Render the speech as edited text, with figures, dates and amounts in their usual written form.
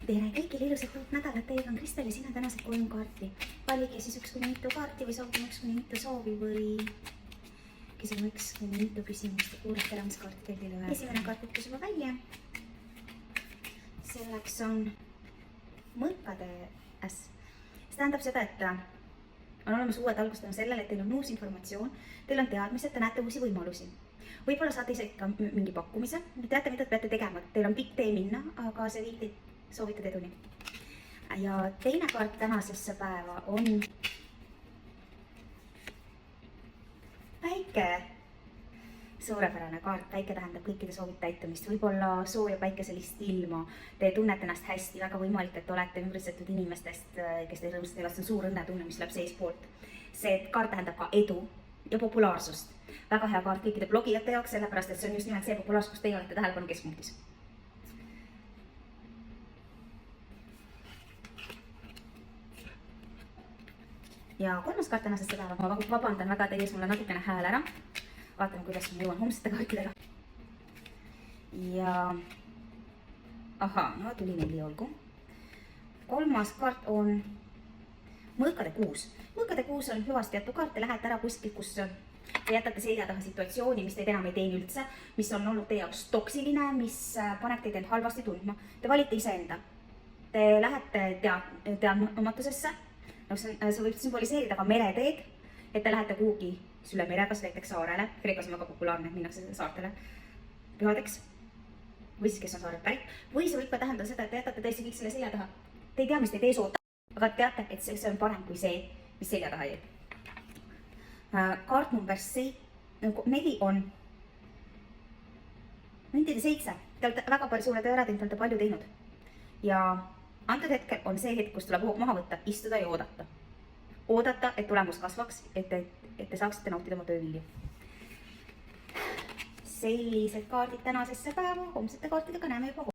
tere kõigile ilusat uut nädalat, teiega on Kristel ja siin on tänased 3 kaarti. Valige siis 1 kuni mitu kaarti või soovime 1 kuni mitu soovi või küsime 1 kuni mitu küsimust ja kuulete ära, mis kaarti teil teile vaja. Esimene kaart võttis juba välja. Selleks on mõõkade äss. See tähendab seda, et on olemas uued algused on sellele, et teil on uus informatsioon, teil on teadmised, te näete uusi võimalusi. Võib-olla saate ise ka mingi pakkumise, teate, mida te peate tegema, teil on pikk tee minna, aga see viib teid soovitud eduni. Ja teine kaart tänasesse päeva on päike. Suurepärane kaart, päike tähendab kõikide soovid täitumist, võib-olla sooja päikeselist ilma, te tunnete ennast hästi, väga võimalik, et olete ümbritsetud inimestest, kes teil rõõmsalt elast, on suur õnnetunne, mis läheb seespoolt. See kaart tähendab ka edu ja populaarsust. Väga hea kaart kõikide blogijate jaoks, sellepärast, et see on just nimelt see populaarsus, kus teie olete tähelepanu keskpunktis. Ja kolmas kaart tänasesse päeva, ma vabandan väga, teie ees mulle natukene hääl ära. Vaatame, kuidas ma jõuan homsete kaartidega. Ja no tuli 4 olgu. Kolmas kaart on mõõkade kuus. Mõõkade kuus on hüvasti jätu kaart, te lähete ära kuskil, kus te jätate selja taha situatsiooni, mis teid enam ei teeni üldse, mis on olnud teie jaoks toksiline, mis paneb teid end halvasti tundma. Te valite iseenda. Te lähete teadmatusesse. See võib sümboliseerida ka mereteed, et te lähete kuhugi üle mere, kas näiteks saarele. Kreekas on väga populaarne, et minnakse saartele pühadeks. Või siis, kes on saared pärit. Või see võib ka tähendada seda, et te jätate tõesti kõik selle selja taha. Te ei tea, mis teid ees ootab, aga teate, et see on parem kui see, mis selja taha jäi. Kaart number 4 on müntide 7. Te olete väga palju suure töö ära teinud, te olete palju teinud. Ja antud hetkel on see hetk, kus tuleb hoog maha võtta, istuda ja oodata. Oodata, et tulemus kasvaks, et te saaksite nautida oma töövilju. Sellised kaardid tänasesse päeva, homsete kaartidega näeme juba.